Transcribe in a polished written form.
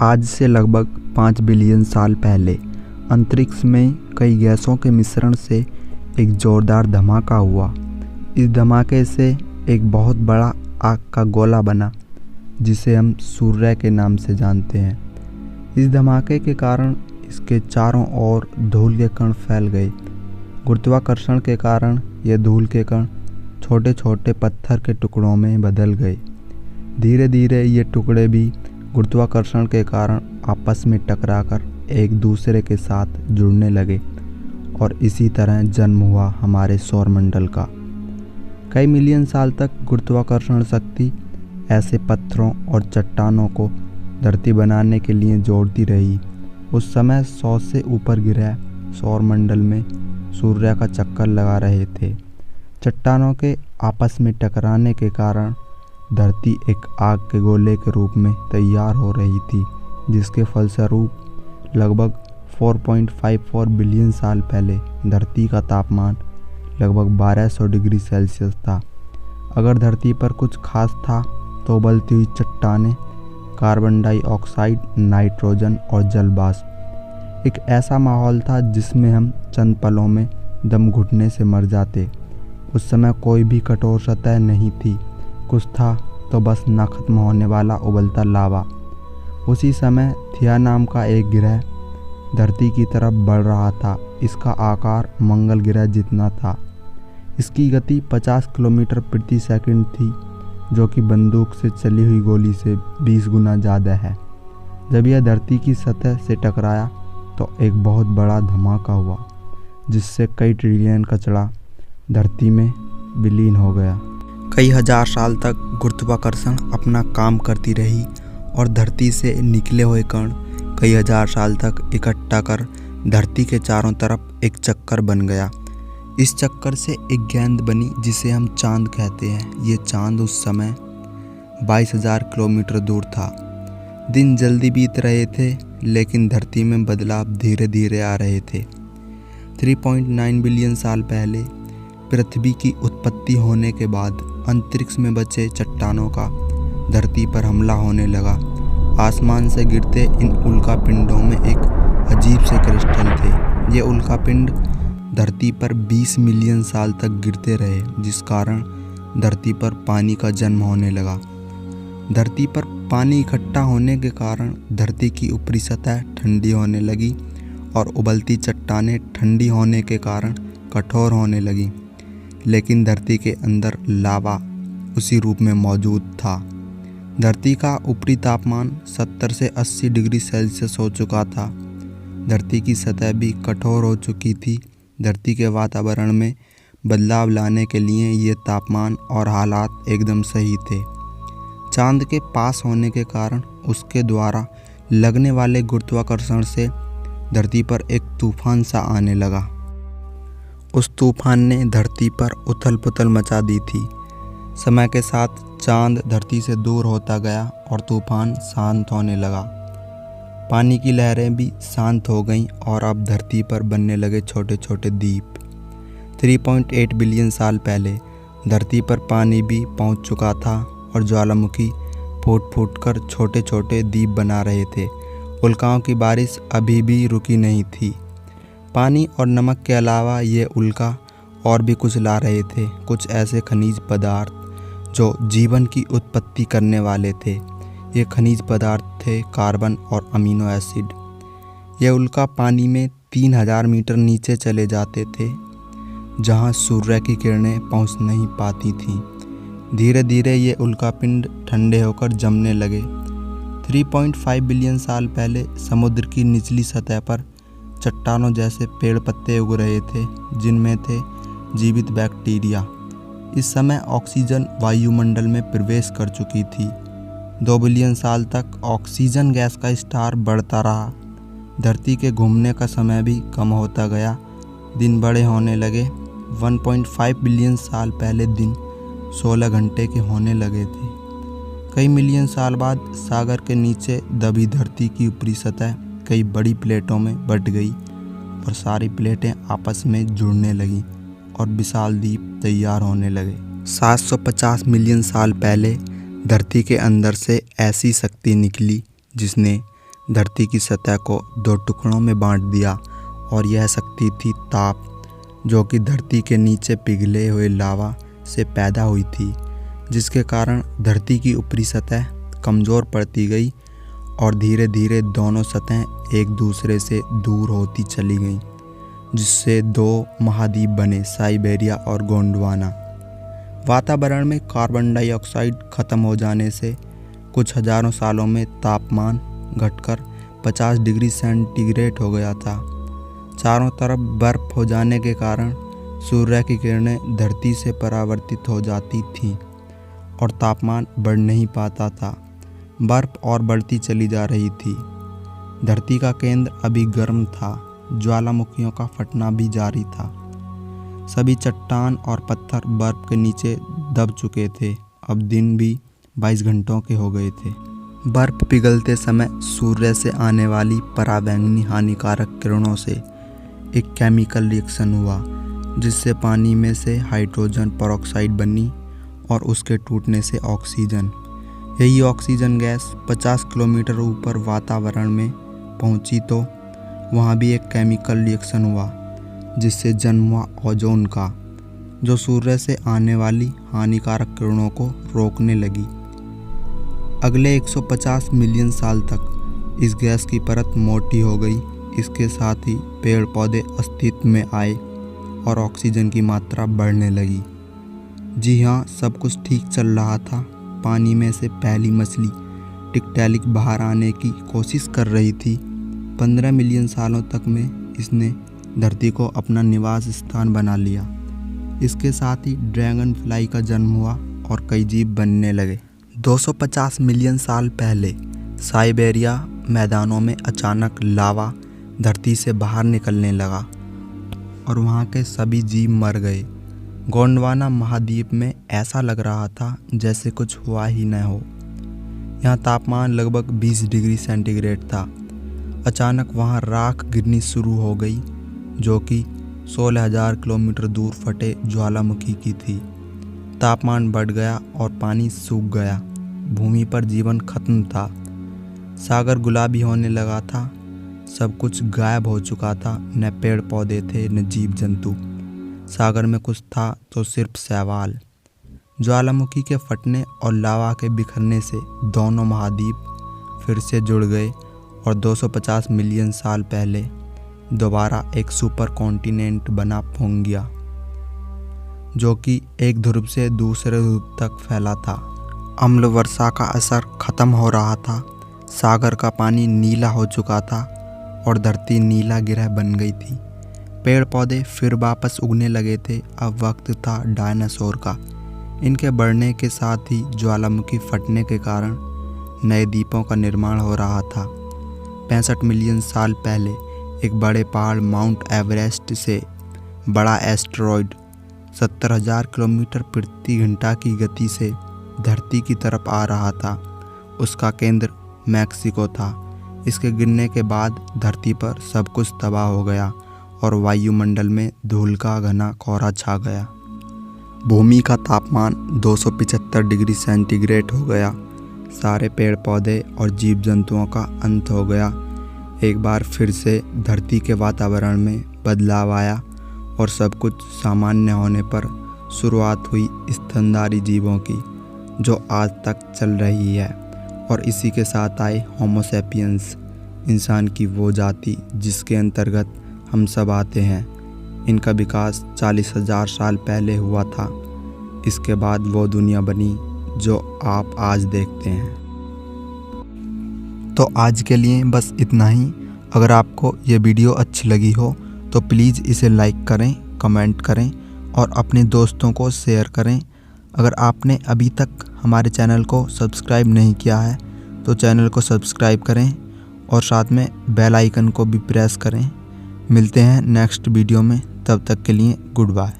आज से लगभग 5 बिलियन साल पहले अंतरिक्ष में कई गैसों के मिश्रण से एक जोरदार धमाका हुआ। इस धमाके से एक बहुत बड़ा आग का गोला बना जिसे हम सूर्य के नाम से जानते हैं। इस धमाके के कारण इसके चारों ओर धूल के कण फैल गए। गुरुत्वाकर्षण के कारण ये धूल के कण छोटे छोटे पत्थर के टुकड़ों में बदल गए। धीरे धीरे ये टुकड़े भी गुरुत्वाकर्षण के कारण आपस में टकराकर एक दूसरे के साथ जुड़ने लगे और इसी तरह जन्म हुआ हमारे सौरमंडल का। कई मिलियन साल तक गुरुत्वाकर्षण शक्ति ऐसे पत्थरों और चट्टानों को धरती बनाने के लिए जोड़ती रही। उस समय 100 से ऊपर ग्रह सौरमंडल में सूर्य का चक्कर लगा रहे थे। चट्टानों के आपस में टकराने के कारण धरती एक आग के गोले के रूप में तैयार हो रही थी, जिसके फलस्वरूप लगभग 4.54 बिलियन साल पहले धरती का तापमान लगभग 1200 डिग्री सेल्सियस था। अगर धरती पर कुछ खास था तो उबलती हुई चट्टानें, कार्बन डाइऑक्साइड, नाइट्रोजन और जल वाष्प। एक ऐसा माहौल था जिसमें हम चंद पलों में दम घुटने से मर जाते। उस समय कोई भी कठोर सतह नहीं थी, कुछ था तो बस ना खत्म होने वाला उबलता लावा। उसी समय थिया नाम का एक ग्रह धरती की तरफ बढ़ रहा था। इसका आकार मंगल ग्रह जितना था। इसकी गति 50 किलोमीटर प्रति सेकंड थी, जो कि बंदूक से चली हुई गोली से 20 गुना ज़्यादा है। जब यह धरती की सतह से टकराया तो एक बहुत बड़ा धमाका हुआ, जिससे कई ट्रिलियन कचरा धरती में विलीन हो गया। कई हजार साल तक गुरुत्वाकर्षण अपना काम करती रही और धरती से निकले हुए कण कई हजार साल तक इकट्ठा कर धरती के चारों तरफ एक चक्कर बन गया। इस चक्कर से एक गेंद बनी जिसे हम चांद कहते हैं। ये चांद उस समय 22,000 किलोमीटर दूर था। दिन जल्दी बीत रहे थे, लेकिन धरती में बदलाव धीरे धीरे आ रहे थे। 3.9 बिलियन साल पहले पृथ्वी की उत्पत्ति होने के बाद अंतरिक्ष में बचे चट्टानों का धरती पर हमला होने लगा। आसमान से गिरते इन उल्कापिंडों में एक अजीब से क्रिस्टल थे। ये उल्कापिंड धरती पर 20 मिलियन साल तक गिरते रहे, जिस कारण धरती पर पानी का जन्म होने लगा। धरती पर पानी इकट्ठा होने के कारण धरती की ऊपरी सतह ठंडी होने लगी और उबलती चट्टानें ठंडी होने के कारण कठोर होने लगी। लेकिन धरती के अंदर लावा उसी रूप में मौजूद था। धरती का ऊपरी तापमान 70 से 80 डिग्री सेल्सियस हो चुका था। धरती की सतह भी कठोर हो चुकी थी। धरती के वातावरण में बदलाव लाने के लिए ये तापमान और हालात एकदम सही थे। चांद के पास होने के कारण उसके द्वारा लगने वाले गुरुत्वाकर्षण से धरती पर एक तूफान सा आने लगा। उस तूफान ने धरती पर उथल पुथल मचा दी थी। समय के साथ चांद धरती से दूर होता गया और तूफान शांत होने लगा। पानी की लहरें भी शांत हो गईं और अब धरती पर बनने लगे छोटे छोटे द्वीप। 3.8 बिलियन साल पहले धरती पर पानी भी पहुंच चुका था और ज्वालामुखी फूट फूट कर छोटे छोटे द्वीप बना रहे थे। उल्काओं की बारिश अभी भी रुकी नहीं थी। पानी और नमक के अलावा ये उल्का और भी कुछ ला रहे थे, कुछ ऐसे खनिज पदार्थ जो जीवन की उत्पत्ति करने वाले थे। ये खनिज पदार्थ थे कार्बन और अमीनो एसिड। ये उल्का पानी में 3000 मीटर नीचे चले जाते थे, जहाँ सूर्य की किरणें पहुँच नहीं पाती थीं। धीरे धीरे ये उल्कापिंड ठंडे होकर जमने लगे। 3.5 बिलियन साल पहले समुद्र की निचली सतह पर चट्टानों जैसे पेड़ पत्ते उग रहे थे, जिनमें थे जीवित बैक्टीरिया। इस समय ऑक्सीजन वायुमंडल में प्रवेश कर चुकी थी। 2 बिलियन साल तक ऑक्सीजन गैस का स्तर बढ़ता रहा। धरती के घूमने का समय भी कम होता गया। दिन बड़े होने लगे। 1.5 बिलियन साल पहले दिन 16 घंटे के होने लगे थे। कई मिलियन साल बाद सागर के नीचे दबी धरती की ऊपरी सतह कई बड़ी प्लेटों में बट गई और सारी प्लेटें आपस में जुड़ने लगीं और विशाल द्वीप तैयार होने लगे। 750 मिलियन साल पहले धरती के अंदर से ऐसी शक्ति निकली जिसने धरती की सतह को दो टुकड़ों में बांट दिया और यह शक्ति थी ताप, जो कि धरती के नीचे पिघले हुए लावा से पैदा हुई थी, जिसके कारण धरती की ऊपरी सतह कमज़ोर पड़ती गई और धीरे धीरे दोनों सतहें एक दूसरे से दूर होती चली गईं, जिससे दो महाद्वीप बने, साइबेरिया और गोंडवाना। वातावरण में कार्बन डाइऑक्साइड खत्म हो जाने से कुछ हजारों सालों में तापमान घटकर 50 डिग्री सेंटीग्रेड हो गया था। चारों तरफ बर्फ हो जाने के कारण सूर्य की किरणें धरती से परावर्तित हो जाती थीं और तापमान बढ़ नहीं पाता था। बर्फ और बढ़ती चली जा रही थी। धरती का केंद्र अभी गर्म था, ज्वालामुखियों का फटना भी जारी था। सभी चट्टान और पत्थर बर्फ के नीचे दब चुके थे। अब दिन भी 22 घंटों के हो गए थे। बर्फ पिघलते समय सूर्य से आने वाली पराबैंगनी हानिकारक किरणों से एक केमिकल रिएक्शन हुआ, जिससे पानी में से हाइड्रोजन पेरोक्साइड बनी और उसके टूटने से ऑक्सीजन। यही ऑक्सीजन गैस 50 किलोमीटर ऊपर वातावरण में पहुंची तो वहां भी एक केमिकल रिएक्शन हुआ, जिससे जन्म हुआ ओजोन का, जो सूर्य से आने वाली हानिकारक किरणों को रोकने लगी। अगले 150 मिलियन साल तक इस गैस की परत मोटी हो गई। इसके साथ ही पेड़ पौधे अस्तित्व में आए और ऑक्सीजन की मात्रा बढ़ने लगी। जी हाँ, सब कुछ ठीक चल रहा था। पानी में से पहली मछली टिकटैलिक बाहर आने की कोशिश कर रही थी। 15 मिलियन सालों तक में इसने धरती को अपना निवास स्थान बना लिया। इसके साथ ही ड्रैगन फ्लाई का जन्म हुआ और कई जीव बनने लगे। 250 मिलियन साल पहले साइबेरिया मैदानों में अचानक लावा धरती से बाहर निकलने लगा और वहाँ के सभी जीव मर गए। गोंडवाना महाद्वीप में ऐसा लग रहा था जैसे कुछ हुआ ही न हो। यहाँ तापमान लगभग 20 डिग्री सेंटीग्रेड था। अचानक वहाँ राख गिरनी शुरू हो गई, जो कि 16,000 किलोमीटर दूर फटे ज्वालामुखी की थी। तापमान बढ़ गया और पानी सूख गया। भूमि पर जीवन खत्म था। सागर गुलाबी होने लगा था। सब कुछ गायब हो चुका था। न पेड़ पौधे थे, न जीव जंतु। सागर में कुछ था तो सिर्फ शैवाल। ज्वालामुखी के फटने और लावा के बिखरने से दोनों महाद्वीप फिर से जुड़ गए और 250 मिलियन साल पहले दोबारा एक सुपर कॉन्टिनेंट बना पोंगिया, जो कि एक ध्रुव से दूसरे ध्रुव तक फैला था। अम्ल वर्षा का असर खत्म हो रहा था। सागर का पानी नीला हो चुका था और धरती नीला गिरह बन गई थी। पेड़ पौधे फिर वापस उगने लगे थे। अब वक्त था डायनासोर का। इनके बढ़ने के साथ ही ज्वालामुखी फटने के कारण नए द्वीपों का निर्माण हो रहा था। 65 मिलियन साल पहले एक बड़े पहाड़ माउंट एवरेस्ट से बड़ा एस्टेरॉयड 70,000 किलोमीटर प्रति घंटा की गति से धरती की तरफ आ रहा था। उसका केंद्र मैक्सिको था। इसके गिरने के बाद धरती पर सब कुछ तबाह हो गया और वायुमंडल में धूल का घना कोहरा छा गया। भूमि का तापमान 275 डिग्री सेंटीग्रेड हो गया। सारे पेड़ पौधे और जीव जंतुओं का अंत हो गया। एक बार फिर से धरती के वातावरण में बदलाव आया और सब कुछ सामान्य होने पर शुरुआत हुई स्तनधारी जीवों की, जो आज तक चल रही है। और इसी के साथ आए होमो सैपियंस, इंसान की वो जाति जिसके अंतर्गत हम सब आते हैं। इनका विकास 40,000 साल पहले हुआ था। इसके बाद वो दुनिया बनी जो आप आज देखते हैं। तो आज के लिए बस इतना ही। अगर आपको ये वीडियो अच्छी लगी हो तो प्लीज़ इसे लाइक करें, कमेंट करें और अपने दोस्तों को शेयर करें। अगर आपने अभी तक हमारे चैनल को सब्सक्राइब नहीं किया है तो चैनल को सब्सक्राइब करें और साथ में बेल आइकन को भी प्रेस करें। मिलते हैं नेक्स्ट वीडियो में। तब तक के लिए गुड बाय।